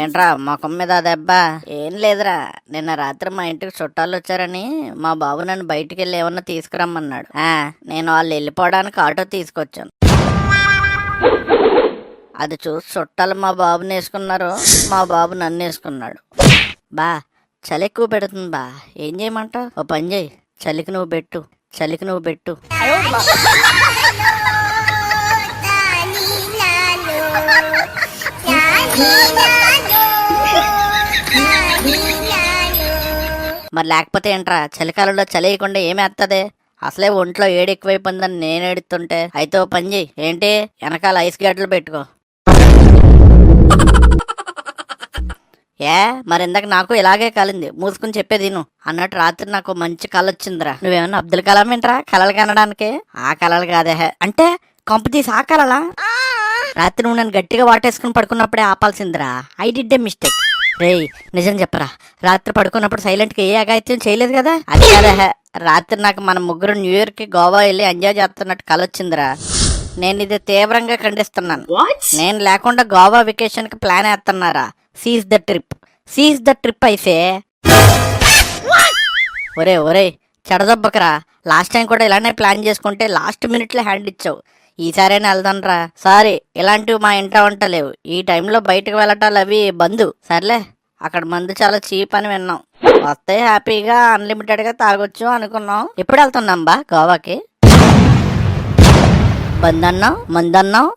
ఏంట్రా ముఖం మీద దెబ్బ? ఏం లేదురా, నిన్న రాత్రి మా ఇంటికి చుట్టాలు వచ్చారని మా బాబు నన్ను బయటికి వెళ్ళి ఏమన్నా తీసుకురమ్మన్నాడు. నేను వాళ్ళు వెళ్ళిపోవడానికి ఆటో తీసుకొచ్చాను. అది చూసి చుట్టాలు మా బాబుని వేసుకున్నారు, మా బాబు నన్ను వేసుకున్నాడు. బా చలి ఎక్కువ పెడుతుంది బా, ఏం చేయమంటావు? ఓ పని చేయి, చలికి నువ్వు పెట్టు. మరి లేకపోతే ఏంట్రా, చలికాలంలో చలి వేయకుండా ఏమేస్తుంది? అసలే ఒంట్లో ఏడు ఎక్కువైపోయిందని నేను ఏడుతుంటే. అయితే ఓ పని చెయ్యి, ఏంటి వెనకాల ఐస్ గడ్డలు పెట్టుకో. మరి ఇందాక నాకు ఇలాగే కాలింది, మూసుకుని చెప్పేది నువ్వు అన్నట్టు రాత్రి నాకు మంచి కళ వచ్చిందిరా. నువ్వేమన్నా అబ్దుల్ కలాం ఏంట్రా కళలు కనడానికి? ఆ కళలు కాదే. అంటే కంపెనీస్ ఆ కళలా? రాత్రి నువ్వు నన్ను గట్టిగా వాటేసుకుని పడుకున్నప్పుడే ఆపాల్సిందిరా. I did a mistake. రేయ్ నిజం చెప్పరా, రాత్రి పడుకున్నప్పుడు సైలెంట్గా ఏ అగాయిత్యం చేయలేదు కదా? అది కదా, రాత్రి నాకు మన ముగ్గురు న్యూయార్క్కి గోవా వెళ్ళి ఎంజాయ్ చేస్తున్నట్టు కళ వచ్చిందిరా. నేను ఇది తీవ్రంగా ఖండిస్తున్నాను. నేను లేకుండా గోవా వెకేషన్ కి ప్లాన్ వేస్తున్నారా? సీజ్ ద ట్రిప్ అయితే. ఒరే చెడదొబ్బకరా, లాస్ట్ టైం కూడా ఇలానే ప్లాన్ చేసుకుంటే లాస్ట్ మినిట్లో హ్యాండ్ ఇచ్చావు. ఈసారైనా వెళ్దాంరా. సారీ, ఇలాంటివి మా ఇంట వంటలేవు. ఈ టైంలో బయటకు వెళ్ళటాలు అవి బంధు. సర్లే, అక్కడ మందు చాలా చీప్ అని విన్నాం. వస్తే హ్యాపీగా అన్లిమిటెడ్ గా తాగొచ్చు అనుకున్నాం. ఎప్పుడు వెళ్తున్నాం బా గోవాకి? మందన్నావు.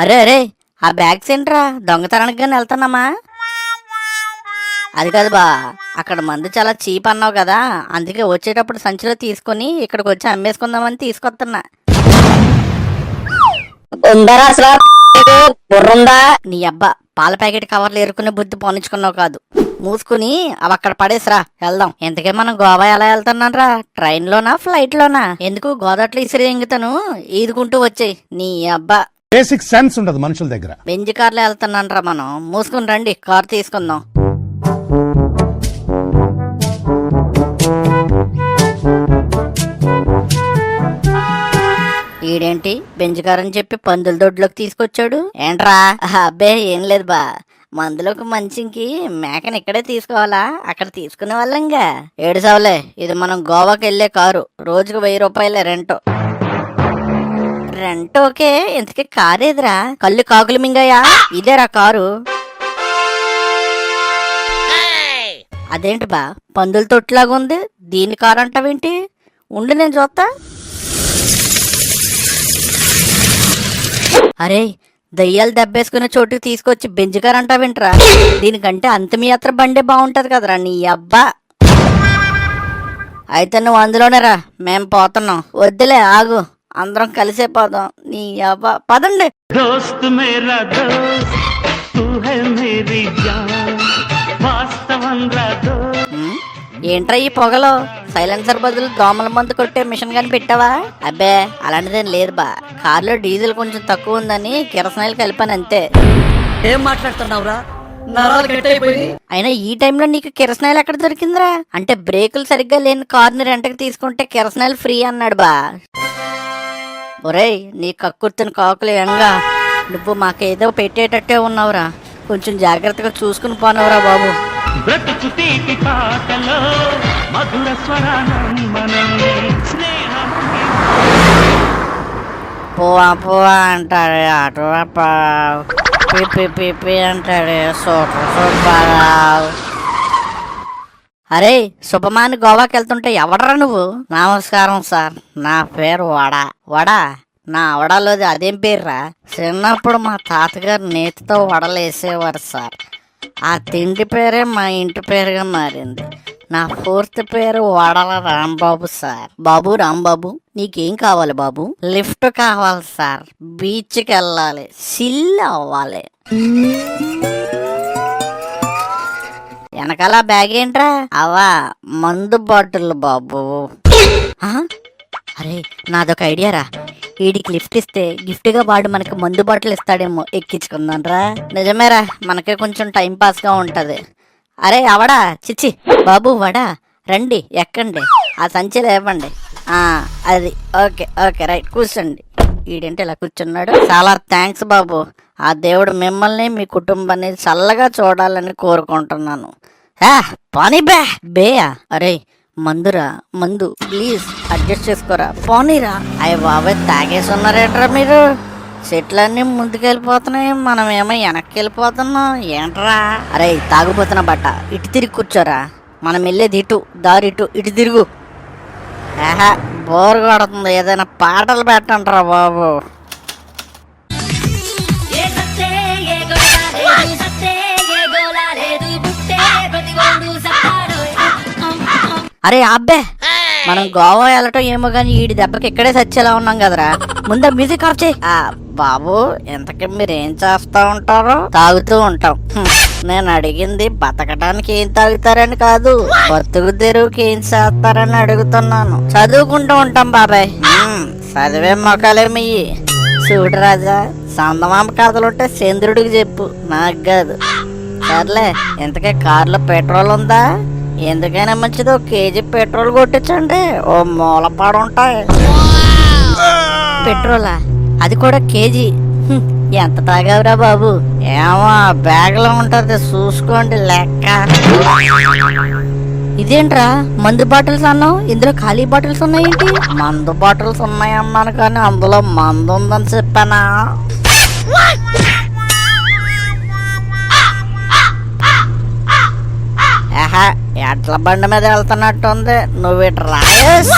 అరే ఆ బ్యాగ్స్ ఏంట్రా, దొంగతనానికి కానీ వెళ్తున్నామా? అది కాదు బా, అక్కడ మందు చాలా చీప్ అన్నావు కదా, అందుకే వచ్చేటప్పుడు సంచిలో తీసుకొని ఇక్కడికి వచ్చి అమ్మేసుకుందామని తీసుకొస్తున్నా. నీ అబ్బా, పాల ప్యాకెట్ కవర్లు ఎరుకునే బుద్ధి పోనించుకున్నావు కాదు. మూసుకుని అవి అక్కడ పడేసిరా, వెళ్దాం. ఇంతకే మనం గోవా ఎలా వెళ్తున్నాం రా? ట్రైన్ లోనా ఫ్లైట్ లోనా? ఎందుకు గోదాట్లో ఇసిరి ఎంగుతాను, ఈదుకుంటూ వచ్చేయి. నీ అబ్బా బేసిక్ సెన్స్ ఉండదు మనుషుల దగ్గర. బెంజ్ కార్లో వెళ్తున్నాం రా మనం. మూసుకుని రండి, కార్ తీసుకుందాం. ఈడేంటి బెంజ్ కార్ అని చెప్పి పందుల దొడ్లోకి తీసుకొచ్చాడు ఏంట్రా? అబ్బే ఏం లేదు బా, మందులోకి మంచికి మేకని ఇక్కడే తీసుకోవాలా? అక్కడ తీసుకునే వాళ్ళంగా. ఏడుసావులే, ఇది మనం గోవాకి వెళ్ళే కారు. రోజుకు 1000 రూపాయలే రెంట్. ఓకే, ఇంతకీ కారు ఏదిరా? కళ్ళు కాకులు మింగయ్యా, ఇదేరా కారు. అదేంటి బా, పందుల తొట్టులాగా ఉంది, దీని కారు అంటావేంటి? ఉండి నేను చూస్తా. అరే, దయ్యాలు దెబ్బేసుకునే చోటుకి తీసుకొచ్చి బెంజ్ కార్ అంటావేంట్రా? దీనికంటే అంతమియాత్ర బండే బాగుంటది కదరా నీ అబ్బా. అయితే నువ్వు అందులోనే రా, మేం పోతున్నాం. వద్దులే, ఆగు, అందరం కలిసే పోదాం. నీ అబ్బా పదండి. దోస్త్ మేరా దోస్త్ తూ హై మేరీ జాన్ వాస్తవం రా దోస్త్. ఏంట్రా ఈ పొగలో? సైలెన్సర్ బదులు దోమల మందు కొట్టే మిషన్ గాని పెట్టావా? అబ్బే అలాంటిదేం లేదు బా, కార్లో డీజిల్ కొంచెం తక్కువ ఉందని కిరసనాయిల్ కలిపాను అంతే. ఏం మాట్లాడుతున్నావురా? అయినా ఈ టైంలో నీకు కిరసనాయిల్ ఎక్కడ దొరికిందిరా? అంటే బ్రేకులు సరిగ్గా లేని కార్ని రెంట్కి తీసుకుంటే కిరసనాయిల్ ఫ్రీ అన్నాడు బా. ఒరేయ్, నీ కక్కుర్తిని కాకులు ఎంగా, నువ్వు మాకేదో పెట్టేటట్టే ఉన్నావురా. కొంచెం జాగ్రత్తగా చూసుకుని పోనవరా బాబు. పోవా అంటాడు అటు పిపి అంటాడు సుబ్బారావు. అరే శుభమాని గోవాకి వెళ్తుంటే ఎవడరా నువ్వు? నమస్కారం సార్, నా పేరు వడా. నా వడలోది అదేం పేరురా? చిన్నప్పుడు మా తాతగారు నేతితో వడలేసేవారు సార్. ఆ తిండి పేరే మా ఇంటి పేరుగా మారింది. నా పూర్తి పేరు వడల రాంబాబు సార్. బాబు రాంబాబు, నీకేం కావాలి బాబు? లిఫ్ట్ కావాలి సార్, బీచ్కి వెళ్ళాలి, సిల్ అవ్వాలి. వెనకాల బ్యాగ్ ఏంట్రా? అవా మందు బాటిల్ బాబు. అరే నాదొక ఐడియా రా, వీడికి లిఫ్ట్ ఇస్తే గిఫ్ట్ గా వాడు మనకి మందు బాటిల్ ఇస్తాడేమో, ఎక్కించుకుందాం రా. నిజమేరా, మనకే కొంచెం టైం పాస్ గా ఉంటది. అరే అవడా, చిచ్చి బాబు వడా, రండి ఎక్కండి, ఆ సంచి లేవండి. అది ఓకే ఓకే రైట్, కూర్చోండి. ఈడేంటి ఇలా కూర్చున్నాడు? చాలా థ్యాంక్స్ బాబు. ఆ దేవుడు మిమ్మల్ని మీ కుటుంబాన్ని చల్లగా చూడాలని కోరుకుంటున్నాను. పోనీ బేయా. అరే మందురా, మందు ప్లీజ్ అడ్జస్ట్ చేసుకోరా, పోనీరా. అయ్య బాబాయ్ తాగేసి ఉన్నారేంట్రా మీరు? చెట్లన్నీ ముందుకెళ్ళిపోతున్నాయి, మనం ఏమో వెనక్కి వెళ్ళిపోతున్నాం ఏంట్రా? అరే తాగుపోతున్నా బట్ట, ఇటు తిరిగి కూర్చోరా. మనం వెళ్ళేది ఇటు, దారి ఇటు, ఇటు తిరుగు. బోర్ కొడుతుంది, ఏదైనా పాటలు పెట్టండిరా బాబు. అరే అబ్బే, మనం గోవా వెళ్ళటం ఏమో గానీ ఈడి దెబ్బకి ఇక్కడే సచ్చేలా ఉన్నాం కదరా. ముందే మ్యూజిక్ ఆఫ్ చేయి. బాబు ఇంతకీ మీరు ఏం చేస్తా ఉంటారో? తాగుతూ ఉంటాం. నేను అడిగింది బతకడానికి ఏం తాగుతారని కాదు, బతుకు తెరువుకి ఏం చేస్తారని అడుగుతున్నాను. చదువుకుంటూ ఉంటాం బాబాయ్. చదివే మొక్కలేమి. చూడు రాజా, సందమామ కథలుంటే చంద్రుడికి చెప్పు, నాకు కాదు. సర్లే, ఇంతకే కార్లో పెట్రోల్ ఉందా? ఎందుకైనా మంచిది 1 కేజీ పెట్రోల్ కొట్టించండి, ఓ మూలపాడు ఉంటాయి. పెట్రోలా? అది కూడా కేజీ? ఎంత తాగావురా బాబు? ఏమో బ్యాగ్ లో ఉంటది, చూసుకోండి లెక్క. ఇదేంట్రా మందు బాటిల్స్ అన్నావు, ఇందులో ఖాళీ బాటిల్స్ ఉన్నాయేంటి? మందు బాటిల్స్ ఉన్నాయన్నాను కానీ అందులో మందు ఉందని చెప్పానా? ఎట్ల బండి మీద వెళ్తున్నట్టుంది, నువ్వు ఇటు రాయేస్.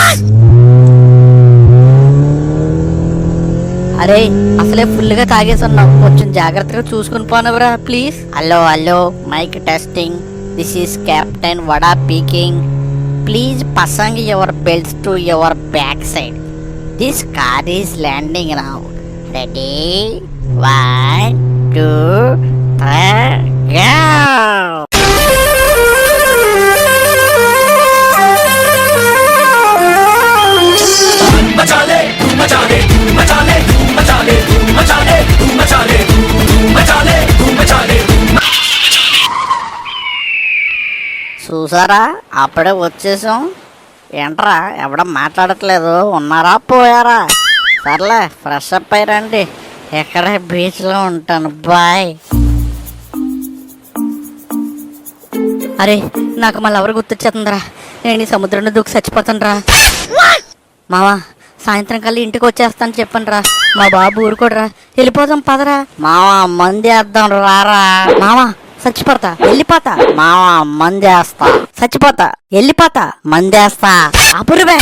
అరే అసలే ఫుల్ గా తాగేసున్నావు, కొంచెం జాగ్రత్తగా చూసుకుని పోనవరా please. Hello hello, mike testing, this is captain Vada speaking. Please fasten your belts to your back side. This car is landing now. Ready, 1 2 3 go. చూసారా, అప్పుడే వచ్చేసాం. ఏంట్రా ఎవడ మాట్లాడట్లేదు, ఉన్నారా పోయారా? సర్లే ఫ్రెష్ అప్ అయి రండి, ఎక్కడ బీచ్లో ఉంటాను, బాయ్. అరే నాకు మళ్ళీ ఎవరు గుర్తొచ్చేస్తుందిరా, నేను ఈ సముద్రంలో దూకి చచ్చిపోతానురా. మావా సాయంత్రం కల్లా ఇంటికి వచ్చేస్తాను చెప్పండిరా. మా బాబు ఊరుకోడరా, వెళ్ళిపోదాం పదరా. మావా మంది వేద్దాం రారా. మావా చచ్చిపోతా వెళ్ళిపోతా. మావా మందేస్తా, చచ్చిపోతా వెళ్ళిపోతా, మందేస్తా. అపురువే,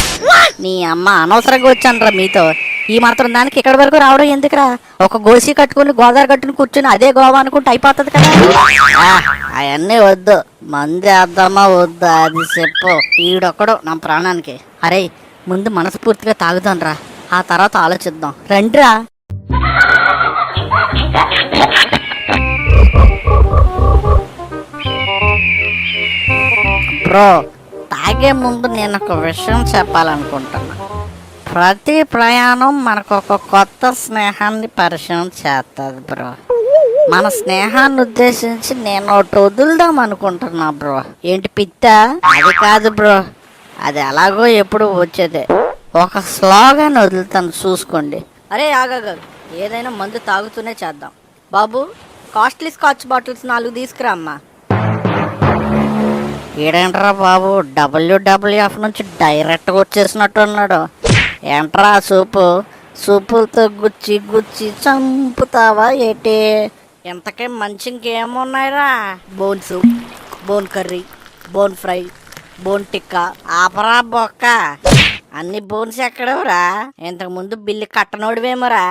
నీ అమ్మ అనవసరంగా వచ్చానురా మీతో. ఈ మాత్రం దానికి ఇక్కడ వరకు రావడం ఎందుకురా? ఒక గోసి కట్టుకుని గోదావరి కట్టుకుని కూర్చుని అదే గోవా అనుకుంటే అయిపోతుంది కదా. అవన్నీ వద్దు, మందేద్దామా వద్దా అది చెప్పు. ఈడొక్కడు నా ప్రాణానికి. అరే ముందు మనస్ఫూర్తిగా తాగుదాంరా, ఆ తర్వాత ఆలోచిద్దాం, రండిరా. బ్రో తాగే ముందు నేను ఒక విషయం చెప్పాలనుకుంటున్నా. ప్రతి ప్రయాణం మనకు ఒక కొత్త స్నేహాన్ని పరిచయం చేస్తుంది బ్రో. మన స్నేహాన్ని ఉద్దేశించి నేను ఒకటి వదులుదాం అనుకుంటున్నా బ్రో. ఏంటి పిత్త? అది కాదు బ్రో, అది ఎలాగో ఎప్పుడు వచ్చేదే. ఒక స్లోగాన్ వదులుతాను చూసుకోండి. అరే ఆగాగా, ఏదైనా మందు తాగుతూనే చేద్దాం. బాబు కాస్ట్లీ స్కాచ్ బాటిల్స్ 4 తీసుకురా అమ్మా. ఏడేంట్రా బాబు, WWF నుంచి డైరెక్ట్గా వచ్చేసినట్టు ఉన్నాడు. ఏంట్రా సూపులతో గుచ్చి గుచ్చి చంపుతావా ఏటి? ఇంతకే మంచి ఇంకేమున్నాయిరా? Bone soup, bone curry, bone fry, bone tikka. ఆపరా బొక్క, అన్ని బోన్స్ ఎక్కడవురా? ఇంతకు ముందు బిల్లు కట్టనోడివేమోరా.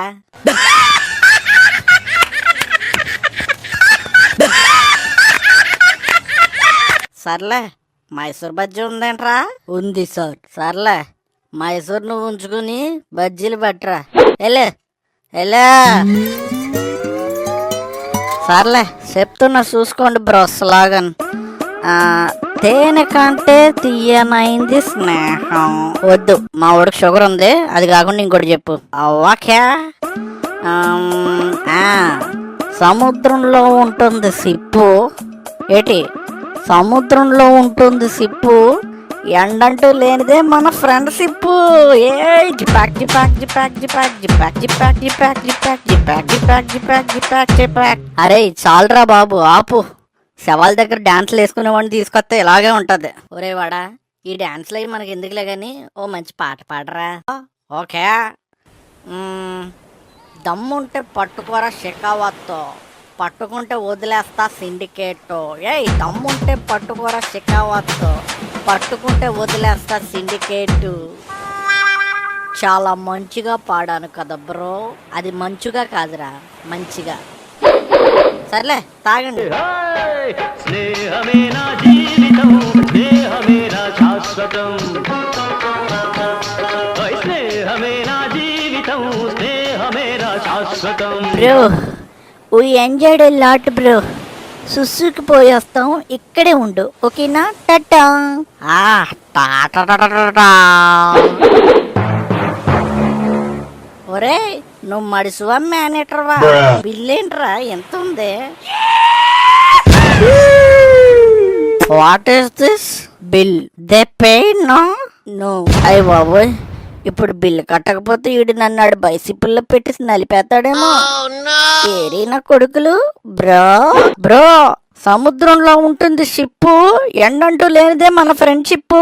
సర్లే మైసూర్ బజ్జీ ఉందేంట్రా? ఉంది సార్. సర్లే మైసూర్ నువ్వు ఉంచుకుని బజ్జీలు పట్టరా. ఎలా సర్లే చెప్తున్నా చూసుకోండి బ్రో స్లోగన్. తేనె కంటే తీయనైంది స్నేహం. వద్దు, మా వాడికి షుగర్ ఉంది, అది కాకుండా ఇంకోటి చెప్పు. ఓకే. సముద్రంలో ఉంటుంది సిప్పు. ఏటి? సముద్రంలో ఉంటుంది సిప్పు, ఎండంటూ లేనిదే మన ఫ్రెండ్షిప్. ఏ జిపాక్ జిపాక్ జిపాక్ జిపాక్ జిపాక్ జిపాక్ జిపాక్ జిపాక్ జిపాక్ జిపాక్ జిపాక్ జిపాక్ జిపాక్. అరే చాలరా బాబు ఆపు. శవాల దగ్గర డాన్స్లు వేసుకునేవాడిని తీసుకొస్తే ఇలాగే ఉంటది. ఒరే వాడా, ఈ డాన్స్లు అవి మనకి ఎందుకులే గాని ఓ మంచి పాట పాడరా. ఓకే. దమ్ముంటే పట్టుకోరా షెకావత్తో, పట్టుకుంటే వదిలేస్తా సిండికేట్. ఏయ్ దమ్ముంటే పట్టుకోరా షెకావత్తో, పట్టుకుంటే వదిలేస్తా సిండికేట్. చాలా మంచిగా పాడాను కదా బ్రో. అది మంచుగా కాదురా, మంచిగా. సర్లే తాగండి. స్నేహమేనా జీవితం, స్నేహమేనా శాశ్వతం, స్నేహమేనా జీవితం, స్నేహమేనా శాశ్వతం. Bro we enjoyed a lot bro. సుసుకి పోయేస్తాం, ఇక్కడే ఉండు ఓకేనా. టటా. ఒరే నువ్వు మడిసువా మేనేటర్వా? బిల్లేంట్రా ఎంత ఉంది? What is this bill? They pay no? No. అయ్య బాబోయ్, ఇప్పుడు బిల్లు కట్టకపోతే ఈడు నన్ను ఆడు బైసిపుల్లో పెట్టి నలిపేస్తాడేమో. ఏరీ నా కొడుకులు. బ్రో బ్రో, సముద్రంలో ఉంటుంది షిప్పు, ఎండంటూ లేనిదే మన ఫ్రెండ్షిప్.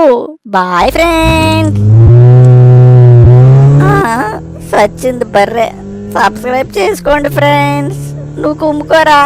Bye friends. సచ్చింది బర్రె. సబ్స్క్రైబ్ చేసుకోండి ఫ్రెండ్స్. నువ్వు కుమ్ముకోరా.